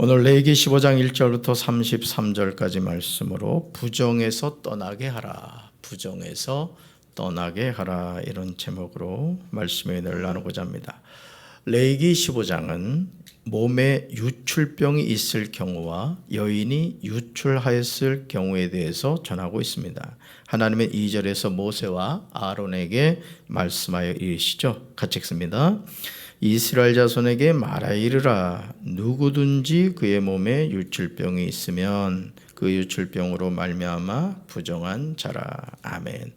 오늘 레위기 15장 1절부터 33절까지 말씀으로 부정에서 떠나게 하라, 부정에서 떠나게 하라, 이런 제목으로 말씀의 은혜를 나누고자 합니다. 레위기 15장은 몸에 유출병이 있을 경우와 여인이 유출하였을 경우에 대해서 전하고 있습니다. 하나님은 2절에서 모세와 아론에게 말씀하여 이르시죠. 같이 읽습니다. 이스라엘 자손에게 말하여 이르라. 누구든지 그의 몸에 유출병이 있으면 그 유출병으로 말미암아 부정한 자라. 아멘.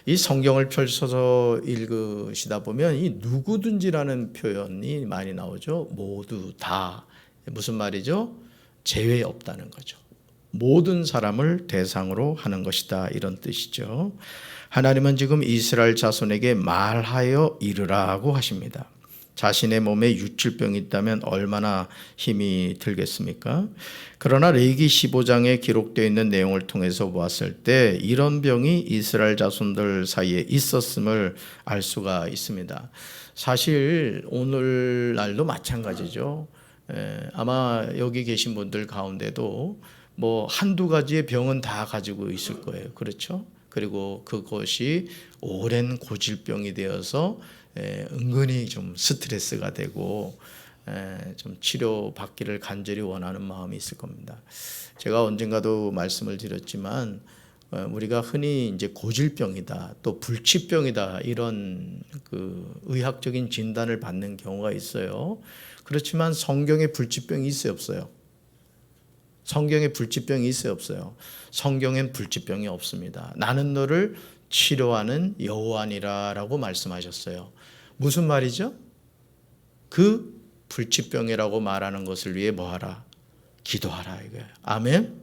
이 성경을 펼쳐서 읽으시다 보면 이 누구든지라는 표현이 많이 나오죠. 모두 다. 무슨 말이죠? 제외 없다는 거죠. 모든 사람을 대상으로 하는 것이다, 이런 뜻이죠. 하나님은 지금 이스라엘 자손에게 말하여 이르라고 하십니다. 자신의 몸에 유출병이 있다면 얼마나 힘이 들겠습니까? 그러나 레위기 15장에 기록되어 있는 내용을 통해서 보았을 때 이런 병이 이스라엘 자손들 사이에 있었음을 알 수가 있습니다. 사실 오늘날도 마찬가지죠. 아마 여기 계신 분들 가운데도 뭐 한두 가지의 병은 다 가지고 있을 거예요. 그렇죠? 그리고 그것이 오랜 고질병이 되어서 은근히 좀 스트레스가 되고 좀 치료받기를 간절히 원하는 마음이 있을 겁니다. 제가 언젠가도 말씀을 드렸지만 우리가 흔히 이제 고질병이다, 또 불치병이다, 이런 그 의학적인 진단을 받는 경우가 있어요. 그렇지만 성경에 불치병이 있어요, 없어요? 성경에 불치병이 있어요, 없어요? 성경엔 불치병이 없습니다. 나는 너를 치료하는 여호와니라라고 말씀하셨어요. 무슨 말이죠? 그 불치병이라고 말하는 것을 위해 뭐하라? 기도하라, 이거예요. 아멘.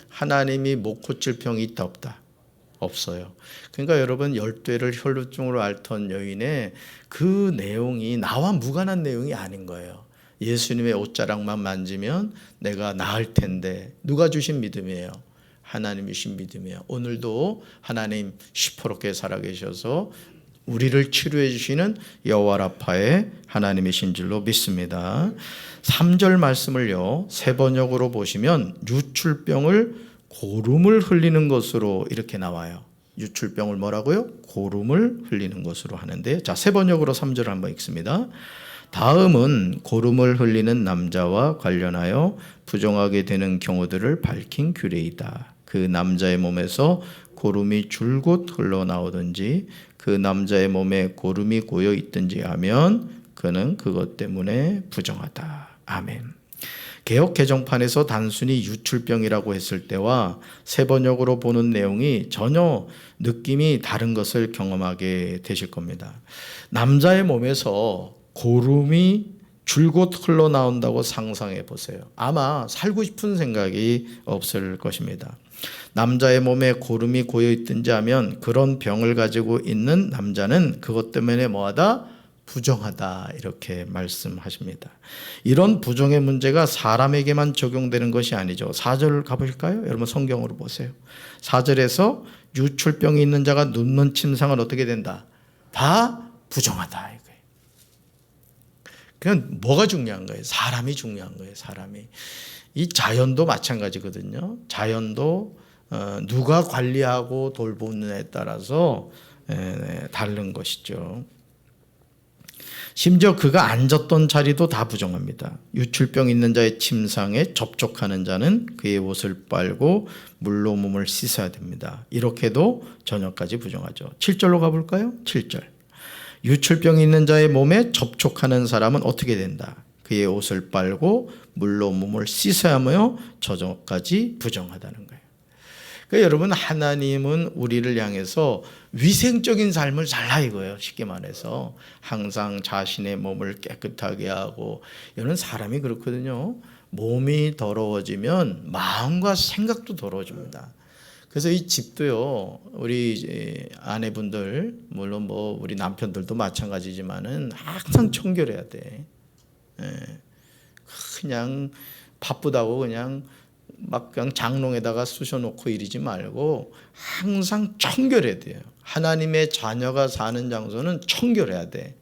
하나님이 못 고칠 병이 있다, 없다? 없어요. 그러니까 여러분, 열대를 혈루증으로 앓던 여인의 그 내용이 나와 무관한 내용이 아닌 거예요. 예수님의 옷자락만 만지면 내가 나을 텐데, 누가 주신 믿음이에요? 하나님이 주신 믿음이에요. 오늘도 하나님 시퍼렇게 살아계셔서 우리를 치료해 주시는 여호와 라파의 하나님이신 줄로 믿습니다. 3절 말씀을요, 세 번역으로 보시면 유출병을 고름을 흘리는 것으로 이렇게 나와요. 유출병을 뭐라고요? 고름을 흘리는 것으로 하는데, 자, 세 번역으로 3절을 한번 읽습니다. 다음은 고름을 흘리는 남자와 관련하여 부정하게 되는 경우들을 밝힌 규례이다. 그 남자의 몸에서 고름이 줄곧 흘러나오든지 그 남자의 몸에 고름이 고여 있든지 하면 그는 그것 때문에 부정하다. 아멘. 개역 개정판에서 단순히 유출병이라고 했을 때와 세 번역으로 보는 내용이 전혀 느낌이 다른 것을 경험하게 되실 겁니다. 남자의 몸에서 고름이 줄곧 흘러나온다고 상상해 보세요. 아마 살고 싶은 생각이 없을 것입니다. 남자의 몸에 고름이 고여 있든지 하면 그런 병을 가지고 있는 남자는 그것 때문에 뭐하다? 부정하다, 이렇게 말씀하십니다. 이런 부정의 문제가 사람에게만 적용되는 것이 아니죠. 4절 가보실까요? 여러분 성경으로 보세요. 4절에서 유출병이 있는 자가 눕는 침상은 어떻게 된다? 다 부정하다, 이거예요. 그냥 뭐가 중요한 거예요? 사람이 중요한 거예요. 사람이. 이 자연도 마찬가지거든요. 자연도 누가 관리하고 돌보느냐에 따라서 다른 것이죠. 심지어 그가 앉았던 자리도 다 부정합니다. 유출병 있는 자의 침상에 접촉하는 자는 그의 옷을 빨고 물로 몸을 씻어야 됩니다. 이렇게도 저녁까지 부정하죠. 7절로 가볼까요? 7절. 유출병이 있는 자의 몸에 접촉하는 사람은 어떻게 된다? 그의 옷을 빨고 물로 몸을 씻어야 하며 저녁까지 부정하다는 거예요. 그러니까 여러분, 하나님은 우리를 향해서 위생적인 삶을 살라, 이거예요. 쉽게 말해서 항상 자신의 몸을 깨끗하게 하고, 이런 사람이 그렇거든요. 몸이 더러워지면 마음과 생각도 더러워집니다. 그래서 이 집도요, 우리 아내분들, 물론 뭐 우리 남편들도 마찬가지지만은 항상 청결해야 돼. 그냥 바쁘다고 그냥 막 그냥 장롱에다가 쑤셔놓고 이러지 말고 항상 청결해야 돼요. 하나님의 자녀가 사는 장소는 청결해야 돼.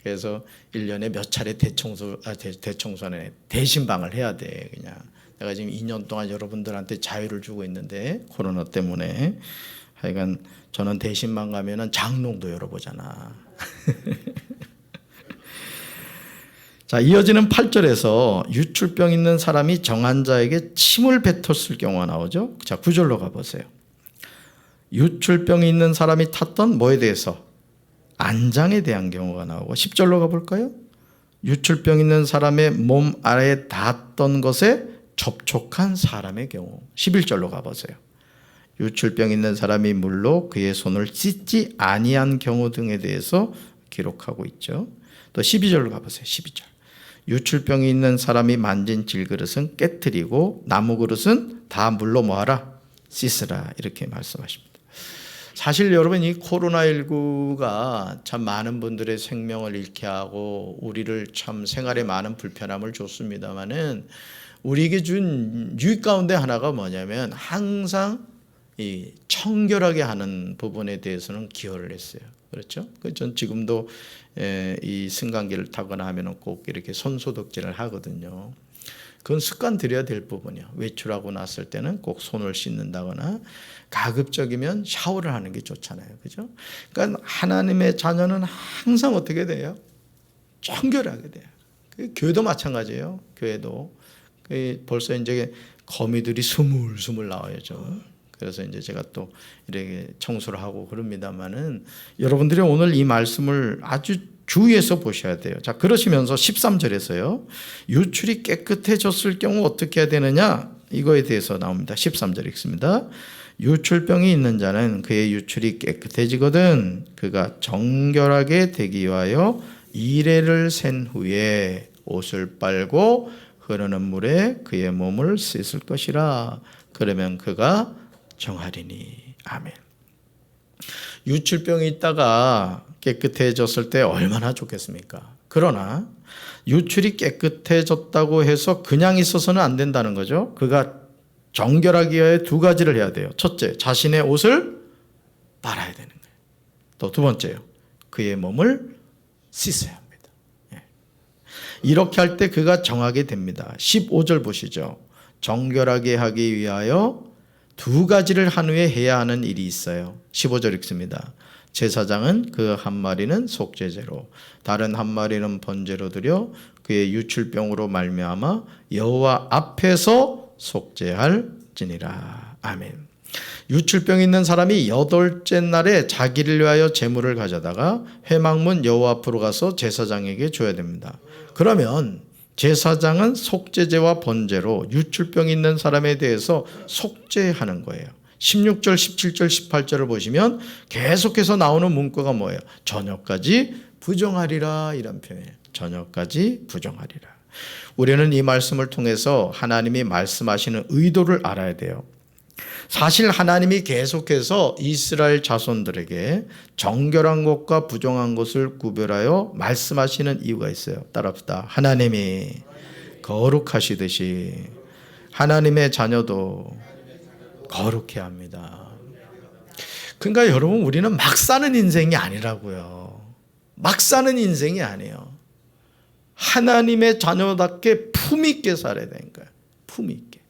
그래서 1년에 몇 차례 대청소는 대신방을 해야 돼. 그냥 내가 지금 2년 동안 여러분들한테 자유를 주고 있는데 코로나 때문에 하여간 저는 대신방 가면은 장롱도 열어보잖아. 자, 이어지는 8절에서 유출병 있는 사람이 정한 자에게 침을 뱉었을 경우가 나오죠. 자, 9절로 가보세요. 유출병이 있는 사람이 탔던 뭐에 대해서? 안장에 대한 경우가 나오고 10절로 가볼까요? 유출병 있는 사람의 몸 아래에 닿았던 것에 접촉한 사람의 경우 11절로 가보세요. 유출병 있는 사람이 물로 그의 손을 씻지 아니한 경우 등에 대해서 기록하고 있죠. 또 12절로 가보세요. 12절. 유출병이 있는 사람이 만진 질그릇은 깨트리고 나무 그릇은 다 물로 뭐하라? 씻으라. 이렇게 말씀하십니다. 사실 여러분 이 코로나19가 참 많은 분들의 생명을 잃게 하고 우리를 참 생활에 많은 불편함을 줬습니다마는 우리에게 준 유익 가운데 하나가 뭐냐면 항상 이 청결하게 하는 부분에 대해서는 기여를 했어요. 그렇죠? 전 지금도 이 승강기를 타거나 하면 꼭 이렇게 손소독제를 하거든요. 그건 습관 들여야 될 부분이에요. 외출하고 났을 때는 꼭 손을 씻는다거나 가급적이면 샤워를 하는 게 좋잖아요. 그죠? 그러니까 하나님의 자녀는 항상 어떻게 돼요? 청결하게 돼요. 교회도 마찬가지예요. 교회도. 벌써 이제 거미들이 스물스물 나와야죠. 그래서 이제 제가 또 이렇게 청소를 하고 그럽니다만은 여러분들이 오늘 이 말씀을 아주 주의해서 보셔야 돼요. 자, 그러시면서 13절에서요. 유출이 깨끗해졌을 경우 어떻게 해야 되느냐? 이거에 대해서 나옵니다. 13절 읽습니다. 유출병이 있는 자는 그의 유출이 깨끗해지거든 그가 정결하게 되기 위하여 이레를 센 후에 옷을 빨고 흐르는 물에 그의 몸을 씻을 것이라. 그러면 그가 정하리니. 아멘. 유출병이 있다가 깨끗해졌을 때 얼마나 좋겠습니까? 그러나 유출이 깨끗해졌다고 해서 그냥 있어서는 안 된다는 거죠. 그가 정결하기 위해 두 가지를 해야 돼요. 첫째, 자신의 옷을 빨아야 되는 거예요. 또 두 번째요. 그의 몸을 씻어야 합니다. 이렇게 할 때 그가 정하게 됩니다. 15절 보시죠. 정결하게 하기 위하여 두 가지를 한 후에 해야 하는 일이 있어요. 15절 읽습니다. 제사장은 그 한 마리는 속죄제로 다른 한 마리는 번제로 드려 그의 유출병으로 말미암아 여호와 앞에서 속죄할지니라. 아멘. 유출병 있는 사람이 8째 날에 자기를 위하여 제물을 가져다가 회막문 여호와 앞으로 가서 제사장에게 줘야 됩니다. 그러면 제사장은 속죄제와 번제로 유출병 있는 사람에 대해서 속죄하는 거예요. 16절, 17절, 18절을 보시면 계속해서 나오는 문구가 뭐예요? 저녁까지 부정하리라. 이런 표현이에요. 저녁까지 부정하리라. 우리는 이 말씀을 통해서 하나님이 말씀하시는 의도를 알아야 돼요. 사실 하나님이 계속해서 이스라엘 자손들에게 정결한 것과 부정한 것을 구별하여 말씀하시는 이유가 있어요. 따라합시다. 하나님이 거룩하시듯이 하나님의 자녀도 거룩해야 합니다. 그러니까 여러분 우리는 막 사는 인생이 아니라고요. 막 사는 인생이 아니에요. 하나님의 자녀답게 품 있게 살아야 되는 거예요. 품 있게.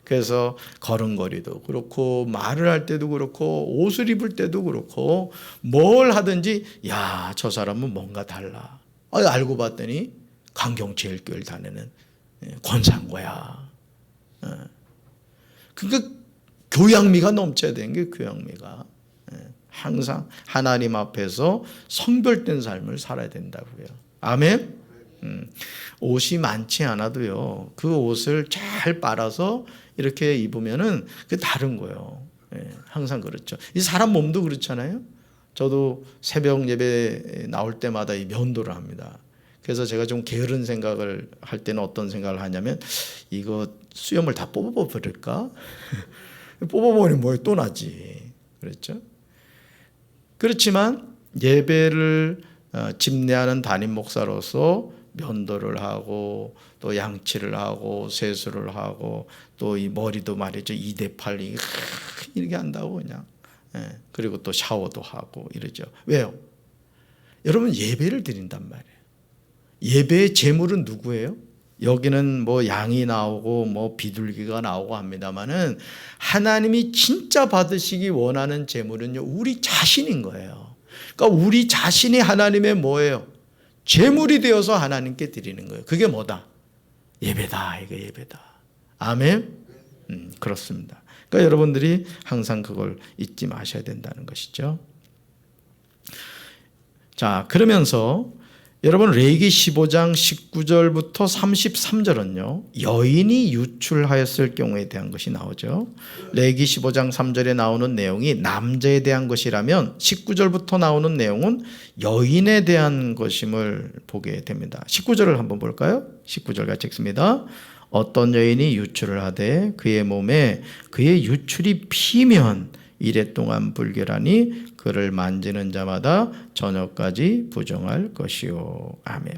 그래서 걸음걸이도 그렇고 말을 할 때도 그렇고 옷을 입을 때도 그렇고 뭘 하든지 야, 저 사람은 뭔가 달라. 알고 봤더니 강경제일교회를 다니는 권상고야. 그러니까 교양미가 넘쳐야 되는 게 교양미가. 항상 하나님 앞에서 성별된 삶을 살아야 된다고요. 아멘. 옷이 많지 않아도요. 그 옷을 잘 빨아서 이렇게 입으면은 그 다른 거예요. 항상 그렇죠. 이 사람 몸도 그렇잖아요. 저도 새벽 예배 나올 때마다 이 면도를 합니다. 그래서 제가 좀 게으른 생각을 할 때는 어떤 생각을 하냐면 이거 수염을 다 뽑아버릴까? 뽑아버리면 뭐에 또 나지. 그렇죠? 그렇지만 예배를 집례하는 담임 목사로서 면도를 하고 또 양치를 하고 세수를 하고 또 이 머리도 말이죠 2대8 이렇게 한다고 그냥. 그리고 또 샤워도 하고 이러죠. 왜요? 여러분 예배를 드린단 말이에요. 예배의 제물은 누구예요? 여기는 뭐 양이 나오고 뭐 비둘기가 나오고 합니다만은 하나님이 진짜 받으시기 원하는 제물은요, 우리 자신인 거예요. 그러니까 우리 자신이 하나님의 뭐예요? 제물이 되어서 하나님께 드리는 거예요. 그게 뭐다? 예배다. 이거 예배다. 아멘. 그렇습니다. 그러니까 여러분들이 항상 그걸 잊지 마셔야 된다는 것이죠. 자, 그러면서 여러분 레위기 15장 19절부터 33절은요. 여인이 유출하였을 경우에 대한 것이 나오죠. 레위기 15장 3절에 나오는 내용이 남자에 대한 것이라면 19절부터 나오는 내용은 여인에 대한 것임을 보게 됩니다. 19절을 한번 볼까요? 19절 같이 읽습니다. 어떤 여인이 유출을 하되 그의 몸에 그의 유출이 피면 이래 동안 불결하니 그를 만지는 자마다 저녁까지 부정할 것이요. 아멘.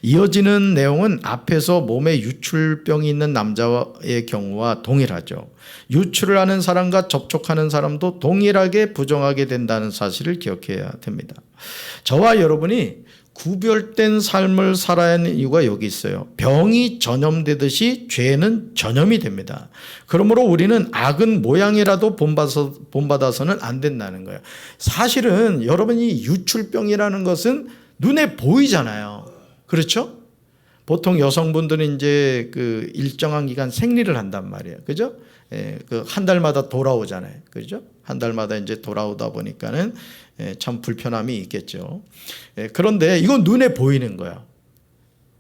이어지는 내용은 앞에서 몸에 유출병이 있는 남자의 경우와 동일하죠. 유출을 하는 사람과 접촉하는 사람도 동일하게 부정하게 된다는 사실을 기억해야 됩니다. 저와 여러분이 구별된 삶을 살아야 하는 이유가 여기 있어요. 병이 전염되듯이 죄는 전염이 됩니다. 그러므로 우리는 악은 모양이라도 본받아서는 안 된다는 거예요. 사실은 여러분이 유출병이라는 것은 눈에 보이잖아요. 그렇죠? 보통 여성분들은 이제 그 일정한 기간 생리를 한단 말이에요. 그죠? 예, 그 한 달마다 돌아오잖아요. 그죠? 한 달마다 이제 돌아오다 보니까는 참 불편함이 있겠죠. 그런데 이건 눈에 보이는 거야.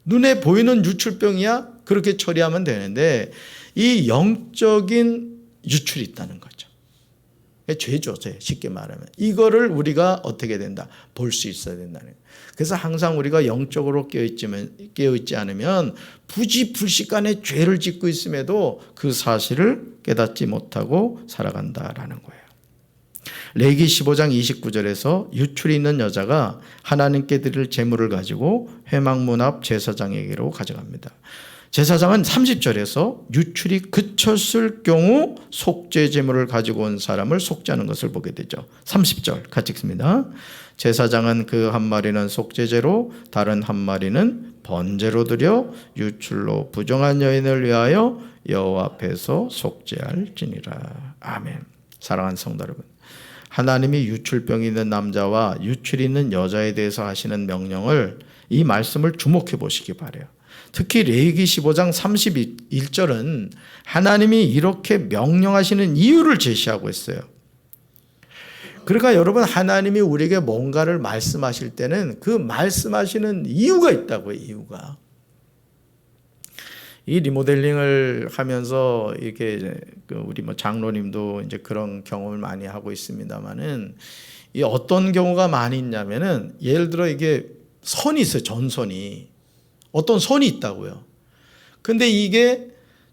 눈에 보이는 유출병이야 그렇게 처리하면 되는데 이 영적인 유출이 있다는 거죠. 죄죠, 죄. 쉽게 말하면. 이거를 우리가 어떻게 된다? 볼 수 있어야 된다는 거예요. 그래서 항상 우리가 영적으로 깨어있지 않으면 부지불식간에 죄를 짓고 있음에도 그 사실을 깨닫지 못하고 살아간다라는 거예요. 레위기 15장 29절에서 유출이 있는 여자가 하나님께 드릴 제물을 가지고 회막문 앞 제사장에게로 가져갑니다. 제사장은 30절에서 유출이 그쳤을 경우 속죄 제물을 가지고 온 사람을 속죄하는 것을 보게 되죠. 30절 같이 읽습니다. 제사장은 그 한 마리는 속죄제로 다른 한 마리는 번제로 드려 유출로 부정한 여인을 위하여 여호와 앞에서 속죄할지니라. 아멘. 사랑하는 성도 여러분, 하나님이 유출병이 있는 남자와 유출이 있는 여자에 대해서 하시는 명령을, 이 말씀을 주목해 보시기 바라요. 특히 레위기 15장 31절은 하나님이 이렇게 명령하시는 이유를 제시하고 있어요. 그러니까 여러분, 하나님이 우리에게 뭔가를 말씀하실 때는 그 말씀하시는 이유가 있다고요. 이유가. 이 리모델링을 하면서 이렇게 우리 뭐 장로님도 이제 그런 경험을 많이 하고 있습니다만은, 이 어떤 경우가 많이 있냐면은, 예를 들어 이게 선이 있어요. 전선이. 어떤 선이 있다고요. 근데 이게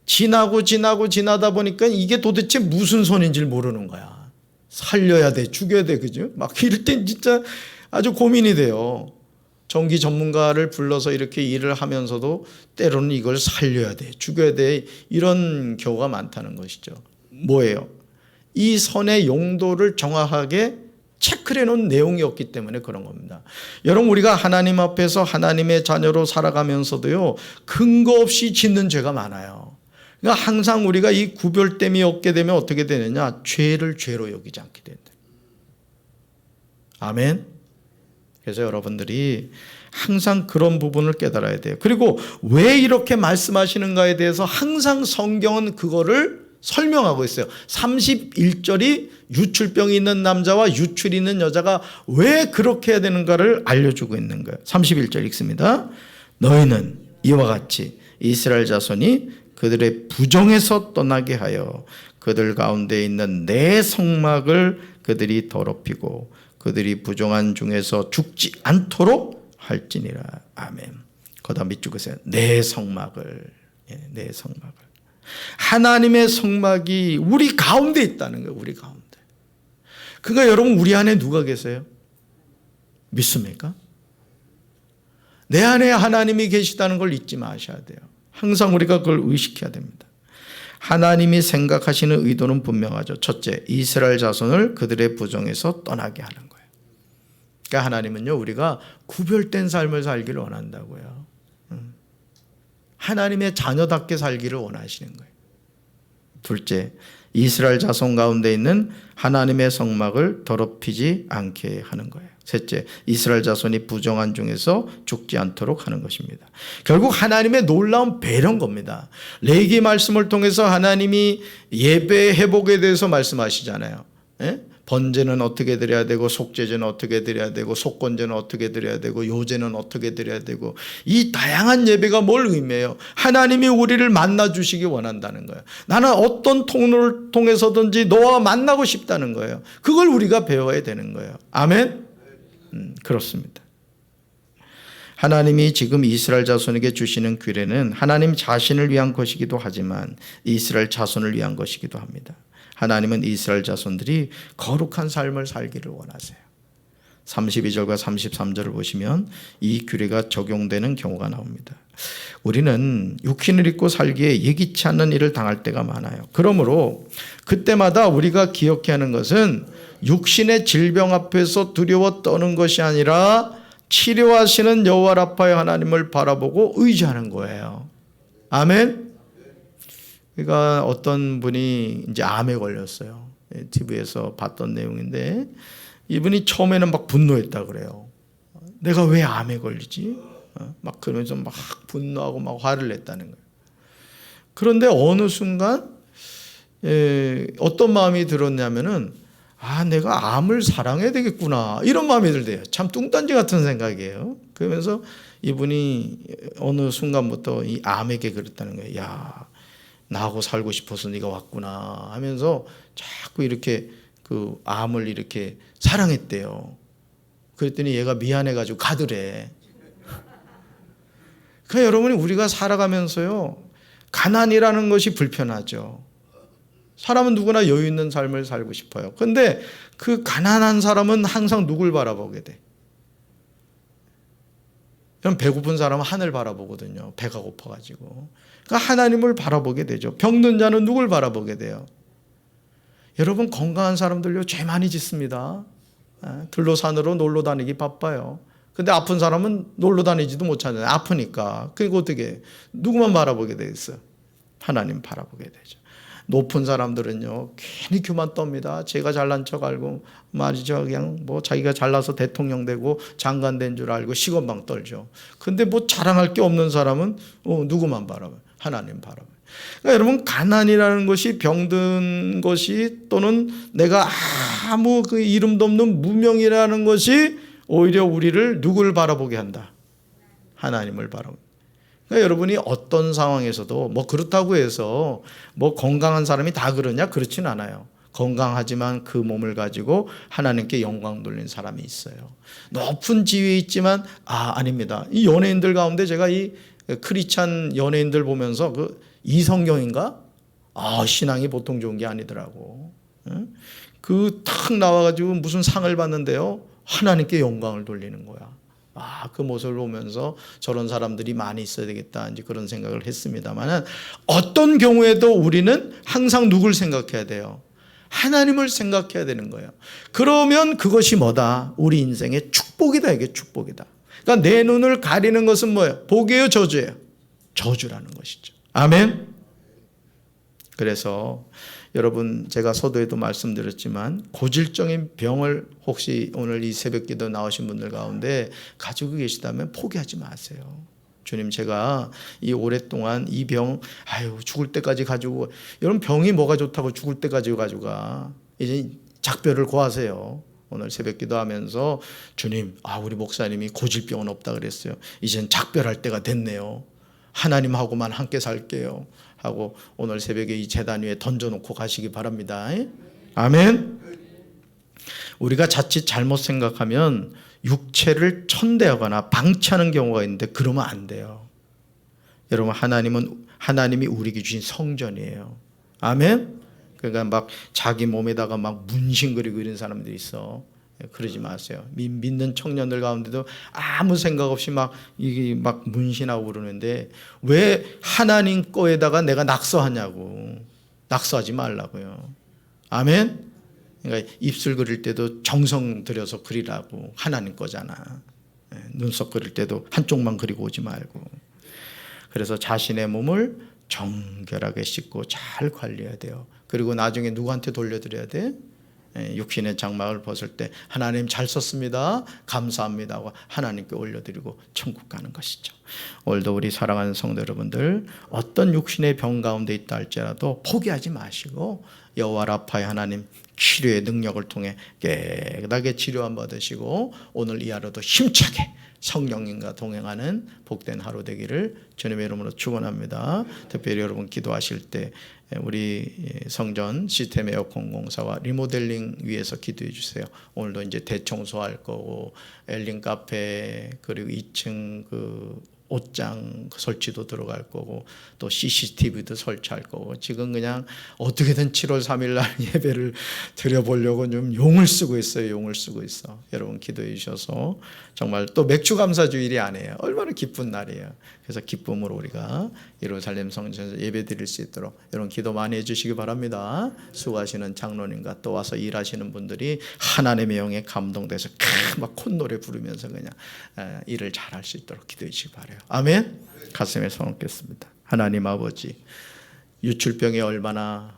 지나다 보니까 이게 도대체 무슨 선인지를 모르는 거야. 살려야 돼, 죽여야 돼, 그죠? 막 이럴 땐 진짜 아주 고민이 돼요. 전기 전문가를 불러서 이렇게 일을 하면서도 때로는 이걸 살려야 돼, 죽여야 돼, 이런 경우가 많다는 것이죠. 뭐예요? 이 선의 용도를 정확하게 체크해 놓은 내용이 없기 때문에 그런 겁니다. 여러분, 우리가 하나님 앞에서 하나님의 자녀로 살아가면서도요, 근거 없이 짓는 죄가 많아요. 그러니까 항상 우리가 이 구별됨이 없게 되면 어떻게 되느냐? 죄를 죄로 여기지 않게 된다. 아멘. 그래서 여러분들이 항상 그런 부분을 깨달아야 돼요. 그리고 왜 이렇게 말씀하시는가에 대해서 항상 성경은 그거를 설명하고 있어요. 31절이 유출병이 있는 남자와 유출이 있는 여자가 왜 그렇게 해야 되는가를 알려주고 있는 거예요. 31절 읽습니다. 너희는 이와 같이 이스라엘 자손이 그들의 부정에서 떠나게 하여 그들 가운데 있는 내 성막을 그들이 더럽히고 그들이 부정한 중에서 죽지 않도록 할지니라. 아멘. 거다 밑줄 그세요. 내 성막을. 내 성막을. 하나님의 성막이 우리 가운데 있다는 거예요. 우리 가운데. 그러니까 여러분, 우리 안에 누가 계세요? 믿습니까? 내 안에 하나님이 계시다는 걸 잊지 마셔야 돼요. 항상 우리가 그걸 의식해야 됩니다. 하나님이 생각하시는 의도는 분명하죠. 첫째, 이스라엘 자손을 그들의 부정에서 떠나게 하는 거예요. 그러니까 하나님은요, 우리가 구별된 삶을 살기를 원한다고요. 하나님의 자녀답게 살기를 원하시는 거예요. 둘째, 이스라엘 자손 가운데 있는 하나님의 성막을 더럽히지 않게 하는 거예요. 셋째, 이스라엘 자손이 부정한 중에서 죽지 않도록 하는 것입니다. 결국 하나님의 놀라운 배려인 겁니다. 레위기 말씀을 통해서 하나님이 예배 회복에 대해서 말씀하시잖아요. 예? 번제는 어떻게 드려야 되고, 속죄제는 어떻게 드려야 되고, 속건제는 어떻게 드려야 되고, 요제는 어떻게 드려야 되고, 이 다양한 예배가 뭘 의미해요? 하나님이 우리를 만나주시기 원한다는 거예요. 나는 어떤 통로를 통해서든지 너와 만나고 싶다는 거예요. 그걸 우리가 배워야 되는 거예요. 아멘? 그렇습니다. 하나님이 지금 이스라엘 자손에게 주시는 규례는 하나님 자신을 위한 것이기도 하지만 이스라엘 자손을 위한 것이기도 합니다. 하나님은 이스라엘 자손들이 거룩한 삶을 살기를 원하세요. 32절과 33절을 보시면 이 규례가 적용되는 경우가 나옵니다. 우리는 육신을 입고 살기에 예기치 않는 일을 당할 때가 많아요. 그러므로 그때마다 우리가 기억해야 하는 것은 육신의 질병 앞에서 두려워 떠는 것이 아니라 치료하시는 여호와 라파의 하나님을 바라보고 의지하는 거예요. 아멘. 그러니까 어떤 분이 이제 암에 걸렸어요. TV에서 봤던 내용인데 이분이 처음에는 막 분노했다 그래요. 내가 왜 암에 걸리지? 막 그러면서 막 분노하고 막 화를 냈다는 거예요. 그런데 어느 순간 어떤 마음이 들었냐면은 내가 암을 사랑해야 되겠구나 이런 마음이 들대요. 참 뚱딴지 같은 생각이에요. 그러면서 이분이 어느 순간부터 이 암에게 그랬다는 거예요. 야, 나하고 살고 싶어서 네가 왔구나 하면서 자꾸 이렇게 그 암을 이렇게 사랑했대요. 그랬더니 얘가 미안해가지고 가더래. 그러니까 여러분이 우리가 살아가면서요, 가난이라는 것이 불편하죠. 사람은 누구나 여유 있는 삶을 살고 싶어요. 그런데 그 가난한 사람은 항상 누굴 바라보게 돼? 그럼 배고픈 사람은 하늘 바라보거든요. 배가 고파가지고. 그러니까 하나님을 바라보게 되죠. 병든 자는 누굴 바라보게 돼요? 여러분, 건강한 사람들요 죄 많이 짓습니다. 들로 산으로 놀러 다니기 바빠요. 근데 아픈 사람은 놀러 다니지도 못하잖아요. 아프니까. 그러니까 어떻게 누구만 바라보게 되겠어요? 하나님 바라보게 되죠. 높은 사람들은요 괜히 교만 떱니다. 제가 잘난 척 알고 말이죠, 그냥 뭐 자기가 잘나서 대통령 되고 장관 된 줄 알고 시건방 떨죠. 근데 뭐 자랑할 게 없는 사람은 누구만 바라봐요? 하나님 바라봐요. 그러니까 여러분, 가난이라는 것이, 병든 것이, 또는 내가 아무 그 이름도 없는 무명이라는 것이 오히려 우리를 누굴 바라보게 한다? 하나님을 바라봅니다. 그러니까 여러분이 어떤 상황에서도 뭐 그렇다고 해서 뭐 건강한 사람이 다 그러냐? 그렇진 않아요. 건강하지만 그 몸을 가지고 하나님께 영광 돌리는 사람이 있어요. 높은 지위에 있지만 아닙니다. 이 연예인들 가운데 제가 이 크리스찬 연예인들 보면서 그 이성경인가? 신앙이 보통 좋은 게 아니더라고. 그 탁 나와가지고 무슨 상을 받는데요, 하나님께 영광을 돌리는 거야. 그 모습을 보면서 저런 사람들이 많이 있어야 되겠다, 이제 그런 생각을 했습니다만, 어떤 경우에도 우리는 항상 누굴 생각해야 돼요? 하나님을 생각해야 되는 거예요. 그러면 그것이 뭐다? 우리 인생의 축복이다. 이게 축복이다. 그러니까 내 눈을 가리는 것은 뭐예요? 복이에요, 저주예요? 저주라는 것이죠. 아멘. 그래서 여러분, 제가 서두에도 말씀드렸지만 고질적인 병을 혹시 오늘 이 새벽기도 나오신 분들 가운데 가지고 계시다면 포기하지 마세요. 주님, 제가 이 오랫동안 이 병 죽을 때까지 가지고, 여러분, 병이 뭐가 좋다고 죽을 때까지 가지고 가? 이제 작별을 고하세요. 오늘 새벽기도 하면서 주님, 우리 목사님이 고질병은 없다 그랬어요. 이젠 작별할 때가 됐네요. 하나님하고만 함께 살게요 하고 오늘 새벽에 이 제단 위에 던져놓고 가시기 바랍니다. 아멘. 우리가 자칫 잘못 생각하면 육체를 천대하거나 방치하는 경우가 있는데 그러면 안 돼요. 여러분, 하나님이 우리에게 주신 성전이에요. 아멘. 그러니까 막 자기 몸에다가 막 문신 그리고 이런 사람들이 있어. 그러지 마세요. 믿는 청년들 가운데도 아무 생각 없이 막 문신하고 그러는데 왜 하나님 거에다가 내가 낙서하냐고. 낙서하지 말라고요. 아멘. 그러니까 입술 그릴 때도 정성 들여서 그리라고 하나님 거잖아. 눈썹 그릴 때도 한쪽만 그리고 오지 말고. 그래서 자신의 몸을 정결하게 씻고 잘 관리해야 돼요. 그리고 나중에 누구한테 돌려드려야 돼? 육신의 장막을 벗을 때 하나님 잘 썼습니다, 감사합니다 하고 하나님께 올려드리고 천국 가는 것이죠. 오늘도 우리 사랑하는 성도 여러분들, 어떤 육신의 병 가운데 있다 할지라도 포기하지 마시고 여호와 라파의 하나님 치료의 능력을 통해 깨끗하게 치료함 받으시고 오늘 이 하루도 힘차게 성령님과 동행하는 복된 하루 되기를 주님의 이름으로 축원합니다. 특별히 여러분 기도하실 때 우리 성전 시스템 에어컨 공사와 리모델링 위해서 기도해 주세요. 오늘도 이제 대청소할 거고 엘린 카페 그리고 2층 그 옷장 설치도 들어갈 거고 또 CCTV도 설치할 거고 지금 그냥 어떻게든 7월 3일 날 예배를 드려보려고 좀 용을 쓰고 있어요. 용을 쓰고 있어. 여러분 기도해 주셔서 정말 또 맥주 감사 주일이 아니에요. 얼마나 기쁜 날이에요. 그래서 기쁨으로 우리가 예루살렘 성전에서 예배 드릴 수 있도록 여러분 기도 많이 해주시기 바랍니다. 수고하시는 장로님과 또 와서 일하시는 분들이 하나님의 영에 감동돼서 막 콧노래 부르면서 그냥 일을 잘할 수 있도록 기도해 주시기 바라요. 아멘. 가슴에 손 얹겠습니다. 하나님 아버지, 유출병이 얼마나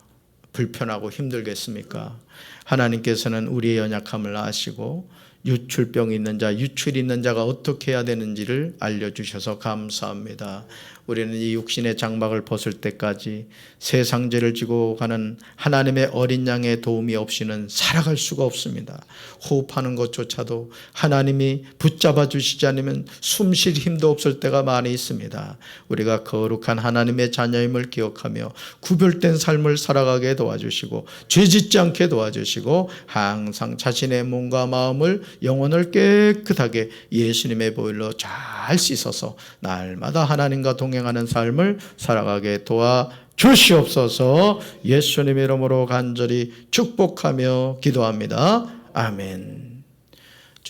불편하고 힘들겠습니까? 하나님께서는 우리의 연약함을 아시고 유출병이 있는 자, 유출이 있는 자가 어떻게 해야 되는지를 알려주셔서 감사합니다. 우리는 이 육신의 장막을 벗을 때까지 세상 죄를 지고 가는 하나님의 어린 양의 도움이 없이는 살아갈 수가 없습니다. 호흡하는 것조차도 하나님이 붙잡아 주시지 않으면 숨 쉴 힘도 없을 때가 많이 있습니다. 우리가 거룩한 하나님의 자녀임을 기억하며 구별된 삶을 살아가게 도와주시고 죄짓지 않게 도와주시고 항상 자신의 몸과 마음을 영혼을 깨끗하게 예수님의 보혈로 잘 씻어서 날마다 하나님과 동행하는 삶을 살아가게 도와주시옵소서. 예수님의 이름으로 간절히 축복하며 기도합니다. 아멘.